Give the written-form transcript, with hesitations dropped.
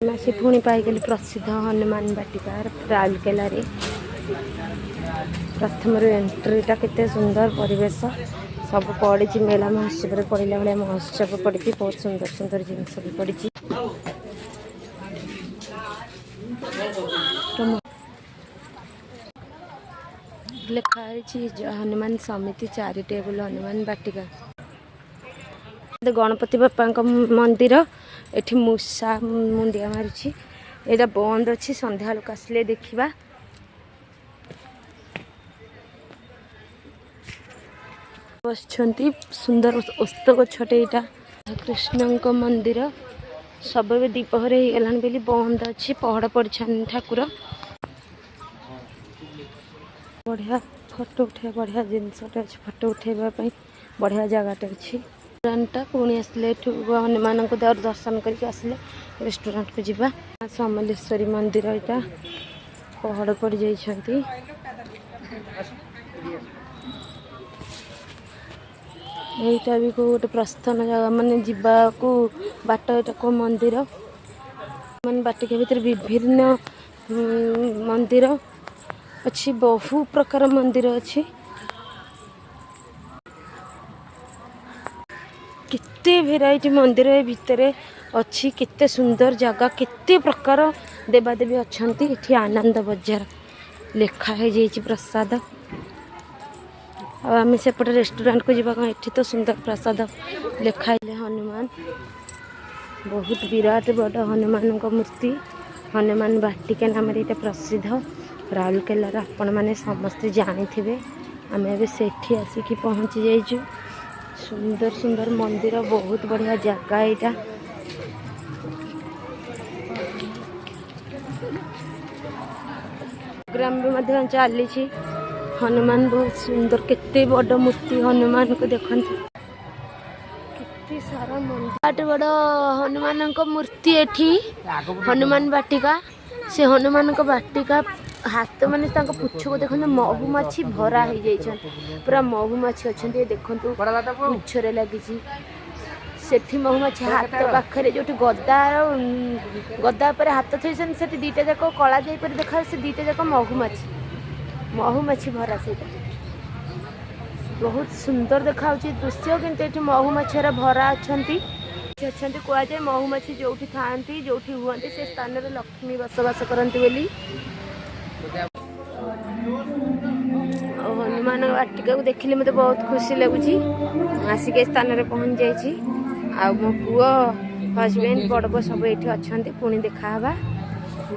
आसी पुणी पाईगली प्रसिद्ध हनुमान वाटिका राउरकेला रे प्रथम एंट्रीटा केते सुंदर परिवेश सब पड़ी मेला महोत्सव पड़ा भाई महोत्सव पड़ी बहुत सुंदर सुंदर जिनस भी पड़ी लिखाई हनुमान समिति चैरिटेबल हनुमान वाटिका गणपति बापा मंदिर एठी मूषा मुंडिया मारी एटा बंद अच्छी संध्या लोक आसिले देखा बस सुंदर ओस्त गछटे यहाँ कृष्ण मंदिर सब दीपहर हो गलान बोली बंद अच्छी पहड़ पड़ी ठाकुर बढ़िया फोटो उठे बढ़िया जिनसटे अच्छे फोटो उठेबापी बढ़िया जगहटे अच्छी रेस्टोरेंटा पुणी आसले हनुमान को दर्शन करके आसले रेस्टोरेंट को जीवा समलेश्वरी मंदिर यहाँ पहड़ पड़ जाइछंती यहीटा भी गोटे प्रस्थान जगह माने जीवाकू बाट यहाँ को मंदिर मान बाटिका भितर विभिन्न मंदिर अच्छी बहु प्रकार मंदिर अच्छी केते भेराइटी मंदिर भितर अच्छी केते सुंदर जगह केते प्रकार देवादेवी अच्छी ये आनंद बजार लिखाई जाइए प्रसाद आम सेपटे रेस्टोरेंट को जावा ये तो सुंदर प्रसाद लिखाई हनुमान बहुत विराट बड़ हनुमान मूर्ति हनुमान वाटिका नाम ये प्रसिद्ध राउरकेलार आपण मैंने समस्ते जानी आम एठी आसिक पहुँची जाइजु सुंदर सुंदर मंदिर बहुत बढ़िया जगह यहाँ प्रोग्राम भी चली हनुमान बहुत सुंदर केते बड़ मूर्ति हनुमान को देखते केते सारा मंदिर बड़ हनुमान मूर्ति एठी हनुमान वाटिका से हनुमान वाटिका हाथ माने पुछ को देखते महुमाछी भरा हो जाइछन पूरा महुमाछी अच्छा देखु पुछरे लगी सेठी महुमाछी हाथ पाखे जो गदा पर हाथ थी से दीटा जाक कला जापर देखा से दीटा जाक महुमाछी भरा से बहुत सुंदर देखा दृश्य कि महुमाछी भरा अच्छा कहुए महुमाछी जो था जो हुए से स्थान में लक्ष्मी बसवास करती बोली हनुमान वाटिका को देखिले मत बहुत खुशी लगुच आसिक स्थान में पहुँच जाइए मो पुओ हजबैंड बड़ पुओ सब ये अच्छा पुणी देखा